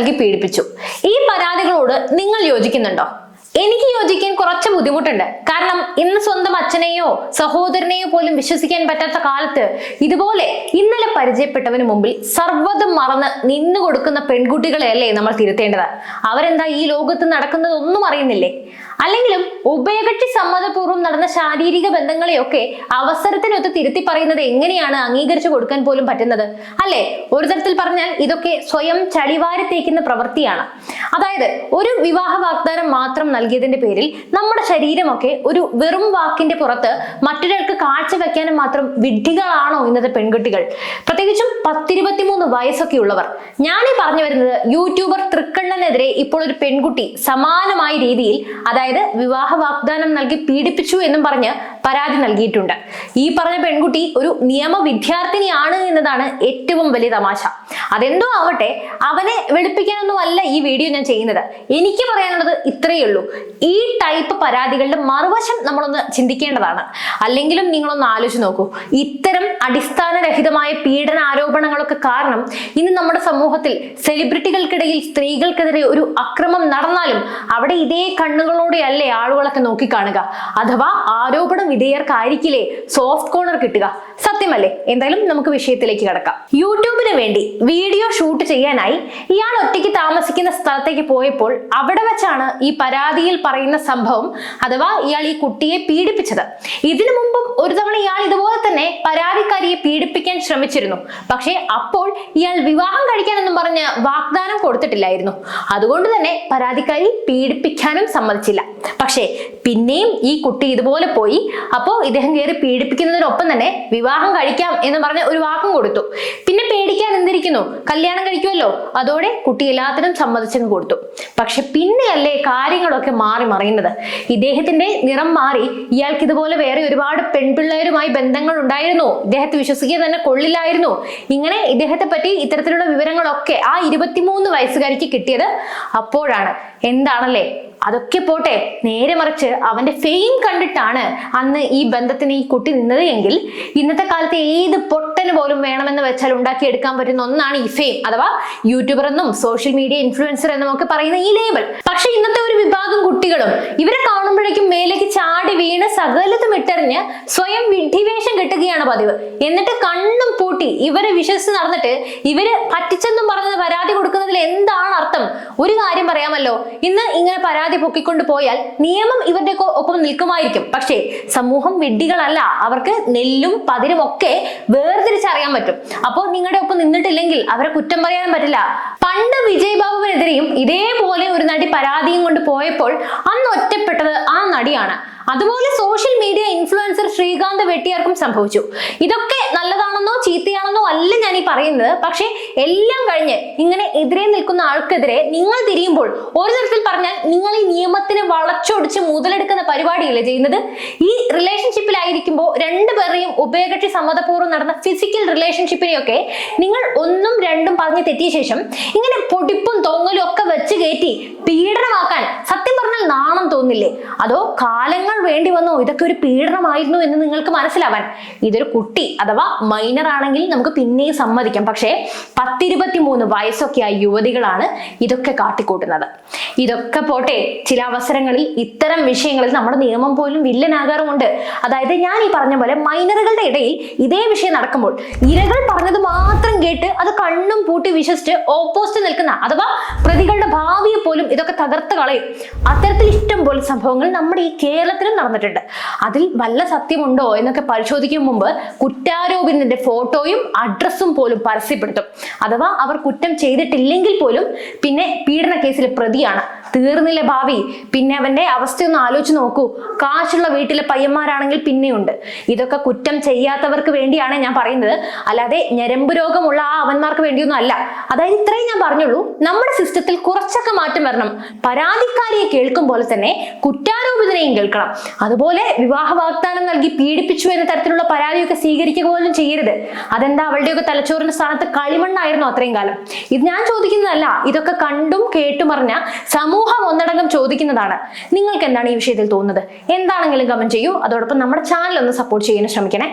നൽകി പീഡിപ്പിച്ചു. ഈ പരാതികളോട് നിങ്ങൾ യോജിക്കുന്നുണ്ടോ? എനിക്ക് യോജിക്കാൻ കുറച്ച് ബുദ്ധിമുട്ടുണ്ട്. കാരണം ഇന്ന് സ്വന്തം അച്ഛനെയോ സഹോദരനെയോ പോലും വിശ്വസിക്കാൻ പറ്റാത്ത കാലത്ത് ഇതുപോലെ ഇന്നലെ പരിചയപ്പെട്ടവന് മുമ്പിൽ സർവ്വതും മറന്ന് നിന്നു കൊടുക്കുന്ന പെൺകുട്ടികളെയല്ലേ നമ്മൾ തിരുത്തേണ്ടത്? അവരെന്താ ഈ ലോകത്ത് നടക്കുന്നതൊന്നും അറിയുന്നില്ലേ? അല്ലെങ്കിലും ഉഭയകക്ഷി സമ്മതപൂർവ്വം നടന്ന ശാരീരിക ബന്ധങ്ങളെയൊക്കെ അവസരത്തിനൊത്ത് തിരുത്തി പറയുന്നത് എങ്ങനെയാണ് അംഗീകരിച്ചു കൊടുക്കാൻ പോലും പറ്റുന്നത്? അല്ലെ? ഒരു തരത്തിൽ പറഞ്ഞാൽ ഇതൊക്കെ സ്വയം ചളിവാരി തേക്കുന്ന പ്രവൃത്തിയാണ്. അതായത് ഒരു വിവാഹ വാഗ്ദാനം മാത്രം നൽകിയതിന്റെ പേരിൽ നമ്മുടെ ശരീരമൊക്കെ ഒരു വെറും വാക്കിന്റെ പുറത്ത് മറ്റൊരാൾക്ക് കാഴ്ചവെക്കാനും മാത്രം വിഡ്ഢികളാണോ ഇന്നത്തെ പെൺകുട്ടികൾ? പ്രത്യേകിച്ചും 10-23 വയസ്സൊക്കെ ഉള്ളവർ. ഞാനീ പറഞ്ഞു വരുന്നത് യൂട്യൂബർ തൃക്കണ്ണനെതിരെ ഇപ്പോൾ ഒരു പെൺകുട്ടി സമാനമായ രീതിയിൽ, അതായത് വിവാഹ വാഗ്ദാനം നൽകി പീഡിപ്പിച്ചു എന്നും പറഞ്ഞ് പരാതി നൽകിയിട്ടുണ്ട്. ഈ പറഞ്ഞ പെൺകുട്ടി ഒരു നിയമ വിദ്യാർത്ഥിനിയാണ് എന്നതാണ് ഏറ്റവും വലിയ തമാശ. അതെന്തോ ആവട്ടെ, അവനെ വെളുപ്പിക്കാനൊന്നും അല്ല ഈ വീഡിയോ ഞാൻ ചെയ്യുന്നത്. എനിക്ക് പറയാനുള്ളത് ഇത്രയേ ഉള്ളൂ. ഈ ടൈപ്പ് പരാതികളുടെ മറുവശം നമ്മളൊന്ന് ചിന്തിക്കേണ്ടതാണ്. അല്ലെങ്കിലും നിങ്ങളൊന്ന് ആലോചിച്ച് നോക്കൂ. ഇത്തരം അടിസ്ഥാനരഹിതമായ പീഡന ആരോപണങ്ങളൊക്കെ കാരണം ഇന്ന് നമ്മുടെ സമൂഹത്തിൽ സെലിബ്രിറ്റികൾക്കിടയിൽ സ്ത്രീകൾക്കെതിരെ ഒരു അക്രമം നടന്നാലും അവിടെ ഇതേ കണ്ണുകളോടെയല്ലേ ആളുകളൊക്കെ നോക്കിക്കാണുക? അഥവാ ആരോപണ വിധേയർക്കായിരിക്കില്ലേ സോഫ്റ്റ് കോർണർ കിട്ടുക? സത്യമല്ലേ? എന്തായാലും നമുക്ക് വിഷയത്തിലേക്ക് കടക്കാം. യൂട്യൂബിന് വേണ്ടി വീഡിയോ ഷൂട്ട് ചെയ്യാനായി ഇയാൾ ഒറ്റയ്ക്ക് താമസിക്കുന്ന സ്ഥലത്തേക്ക് പോയപ്പോൾ അവിടെ വെച്ചാണ് ഈ പരാതിയിൽ പറയുന്ന സംഭവം, അഥവാ ഇയാൾ ഈ കുട്ടിയെ പീഡിപ്പിച്ചത്. ഇതിനു മുമ്പും ഒരു തവണ ഇയാൾ ഇതുപോലെ തന്നെ പരാതിക്കാരിയെ പീഡിപ്പിക്കാൻ ശ്രമിച്ചിരുന്നു. പക്ഷേ അപ്പോൾ ഇയാൾ വിവാഹം കഴിക്കാനെന്നും പറഞ്ഞ് വാഗ്ദാനം കൊടുത്തിട്ടില്ലായിരുന്നു. അതുകൊണ്ട് തന്നെ പരാതിക്കാരി പീഡിപ്പിക്കാനും സമ്മതിച്ചില്ല. പക്ഷേ പിന്നെയും ഈ കുട്ടി ഇതുപോലെ പോയി. അപ്പോൾ ഇദ്ദേഹം കയറി പീഡിപ്പിക്കുന്നതിനൊപ്പം തന്നെ വിവാഹം കഴിക്കാം എന്ന് പറഞ്ഞ് ഒരു വാക്കും കൊടുത്തു. പിന്നെ പേടിക്കാൻ എന്തിരിക്കുന്നു, കല്യാണം കഴിക്കുമല്ലോ. അതോടെ കുട്ടി എല്ലാത്തിനും സമ്മതിച്ചങ്ങ് കൊടുത്തു. പക്ഷെ പിന്നെയല്ലേ കാര്യങ്ങളൊക്കെ മാറി മറിയുന്നത്. ഇദ്ദേഹത്തിന്റെ നിറം മാറി. ഇയാൾക്ക് ഇതുപോലെ വേറെ ഒരുപാട് പെൺപിള്ളേരുമായി ബന്ധങ്ങൾ ഉണ്ടായിരുന്നു. ഇദ്ദേഹത്തെ വിശ്വസിക്കാൻ തന്നെ കൊള്ളില്ലായിരുന്നു. ഇങ്ങനെ ഇദ്ദേഹത്തെ പറ്റി ഇത്തരത്തിലുള്ള വിവരങ്ങളൊക്കെ ആ 23 വയസ്സുകാരിക്ക് കിട്ടിയത് അപ്പോഴാണ്. എന്താണല്ലേ? അതൊക്കെ പോട്ടെ, നേരെ മറിച്ച് അവന്റെ ഫെയിം കണ്ടിട്ടാണ് അന്ന് ഈ ബന്ധത്തിന് ഈ കുട്ടി നിന്നത് എങ്കിൽ ഇന്നത്തെ കാലത്ത് ഏത് പൊട്ടന് പോലും വേണമെന്ന് വെച്ചാൽ ഉണ്ടാക്കിയെടുക്കാൻ പറ്റുന്ന ഒന്നാണ് ഈ ഫെയിം, അഥവാ യൂട്യൂബർ എന്നും സോഷ്യൽ മീഡിയ ഇൻഫ്ലുവൻസർ എന്നും ഒക്കെ പറയുന്ന ഈ ലേബൽ. പക്ഷെ ഇന്നത്തെ ഒരു വിഭാഗം കുട്ടികളും ഇവരെ കാണുമ്പോഴേക്കും മേലേക്ക് ചാടി വീണ് സകലതും ഇട്ടെറിഞ്ഞ് സ്വയം വിഡ്ഢിവേഷം കെട്ടുകയാണ് പതിവ്. എന്നിട്ട് കണ്ണും പൂട്ടി ഇവരെ വിശ്വസിച്ച് നടന്നിട്ട് ഇവര് പറ്റിച്ചെന്നും പറഞ്ഞത് പരാതി കൊടുക്കുന്നതിൽ എന്താണ് അർത്ഥം? ഒരു കാര്യം പറയാമല്ലോ, ഇന്ന് ഇങ്ങനെ പരാതി പൊക്കിക്കൊണ്ട് പോയാൽ നിയമം ഇവരുടെ ഒപ്പം നിൽക്കുമായിരിക്കും. പക്ഷേ സമൂഹം വിഡ്ഢികളല്ല. അവർക്ക് നെല്ലും പതിരും ഒക്കെ വേർതിരിച്ചറിയാൻ പറ്റും. അപ്പോൾ നിങ്ങളുടെ ഒപ്പം നിന്നിട്ടില്ലെങ്കിൽ അവരെ കുറ്റം പറയാൻ പറ്റില്ല. പണ്ട് വിജയ് ബാബുവിനെതിരെയും ഇതേപോലെ ഒരു നടി പരാതിയും കൊണ്ട് പോയപ്പോൾ അന്ന് ഒറ്റപ്പെട്ടത് ആ നടിയാണ്. അതുപോലെ സോഷ്യൽ മീഡിയ ഇൻഫ്ലുവൻസർ ശ്രീകാന്ത് വെട്ടിയാർക്കും സംഭവിച്ചു. ഇതൊക്കെ നല്ലതാണെന്നോ ചീത്തയാണെന്നോ അല്ല ഞാൻ ഈ പറയുന്നത്. പക്ഷെ എല്ലാം കഴിഞ്ഞ് ഇങ്ങനെ എതിരെ നിൽക്കുന്ന ആൾക്കെതിരെ നിങ്ങൾ തിരിയുമ്പോൾ ഒരു തരത്തിൽ പറഞ്ഞാൽ നിങ്ങൾ ഈ നിയമത്തിനെ വളച്ചൊടിച്ച് മുതലെടുക്കുന്ന പരിപാടിയല്ലേ ചെയ്യുന്നത്? ഈ റിലേഷൻഷിപ്പിലായിരിക്കുമ്പോൾ രണ്ടുപേരെയും ഉഭയകക്ഷി സമ്മതപൂർവ്വം നടന്ന ഫിസിക്കൽ റിലേഷൻഷിപ്പിനെയൊക്കെ നിങ്ങൾ 1ഉം 2ഉം പറഞ്ഞ് തെറ്റിയ ശേഷം ഇങ്ങനെ പൊടിപ്പും തൊങ്ങലും ഒക്കെ വെച്ച് കയറ്റി പീഡനമാക്കാൻ സത്യം പറഞ്ഞാൽ നാണം തോന്നില്ലേ? അതോ കാലങ്ങൾ വേണ്ടി വന്നോ ഇതൊക്കെ ഒരു പീഡനമായിരുന്നു എന്ന് നിങ്ങൾക്ക് മനസ്സിലാവാൻ? ഇതൊരു കുട്ടി അഥവാ മൈനർ ആണെങ്കിൽ നമുക്ക് പിന്നെയും സമ്മതിക്കാം. പക്ഷേ 10-23 വയസ്സൊക്കെ ആയ യുവതികളാണ് ഇതൊക്കെ കാട്ടിക്കൂട്ടുന്നത്. ഇതൊക്കെ പോട്ടെ, ചില അവസരങ്ങളിൽ ഇത്തരം വിഷയങ്ങളിൽ നമ്മുടെ നിയമം പോലും വില്ലനാകാറുമുണ്ട്. അതായത് ഞാൻ ഈ പറഞ്ഞ പോലെ മൈനറുകളുടെ ഇടയിൽ ഇതേ വിഷയം നടക്കുമ്പോൾ ഇരകൾ പറഞ്ഞത് മാത്രം കേട്ട് അത് കണ്ണും പൂട്ടി വിശ്വസിച്ച് ഓപ്പോസിറ്റ് നിൽക്കുന്ന അഥവാ പ്രതികളുടെ ഭാവിയെ പോലും ഇതൊക്കെ തകർത്ത് കളയും. അത്തരത്തിൽ ഇഷ്ടം പോലെ സംഭവങ്ങൾ നമ്മുടെ ഈ കേരളത്തിലും നടന്നിട്ടുണ്ട്. അതിൽ വല്ല സത്യമുണ്ടോ എന്നൊക്കെ പരിശോധിക്കും മുമ്പ് കുറ്റാരോപിതന്റെ ഫോട്ടോയും അഡ്രസ്സും പോലും പരസ്യപ്പെടുത്തും. അഥവാ അവർ കുറ്റം ചെയ്തിട്ടില്ലെങ്കിൽ പോലും പിന്നെ പീഡന കേസിലെ പ്രതിയാണ്. തീർന്നില്ല ഭാവി. പിന്നെ അവന്റെ അവസ്ഥയൊന്ന് ആലോചിച്ച് നോക്കൂ. കാശുള്ള വീട്ടിലെ പയ്യന്മാരാണെങ്കിൽ പിന്നെയുണ്ട്. ഇതൊക്കെ കുറ്റം ചെയ്യാത്തവർക്ക് വേണ്ടിയാണ് ഞാൻ പറയുന്നത്, അല്ലാതെ ഞരമ്പ് രോഗമുള്ള ആ അവന്മാർക്ക് വേണ്ടിയൊന്നും അല്ല. അതായത് ഇത്രയും ഞാൻ പറഞ്ഞുള്ളൂ. നമ്മുടെ സിസ്റ്റത്തിൽ കുറച്ചൊക്കെ മാറ്റം വരണം. പരാതിക്കാരിയെ കേൾക്കും പോലെ തന്നെ കുറ്റാരോപിതനെയും കേൾക്കണം. അതുപോലെ വിവാഹ വാഗ്ദാനം നൽകി പീഡിപ്പിച്ചു എന്ന തരത്തിലുള്ള പരാതിയൊക്കെ സ്വീകരിക്കുക പോലും ചെയ്യരുത്. അതെന്താ അവളുടെയൊക്കെ തലച്ചോറിന്റെ സ്ഥാനത്ത് കളിമണ്ണായിരുന്നു അത്രയും കാലം? ഇത് ഞാൻ ചോദിക്കുന്നതല്ല, ഇതൊക്കെ കണ്ടും കേട്ടുമറിഞ്ഞ സമൂഹം ഒന്നടങ്കം ചോദിക്കുന്നതാണ്. നിങ്ങൾക്ക് എന്താണ് ഈ വിഷയത്തിൽ തോന്നുന്നത്? എന്താണെങ്കിലും കമന്റ് ചെയ്യൂ. അതോടൊപ്പം നമ്മുടെ ചാനൽ ഒന്ന് സപ്പോർട്ട് ചെയ്യാൻ ശ്രമിക്കണേ.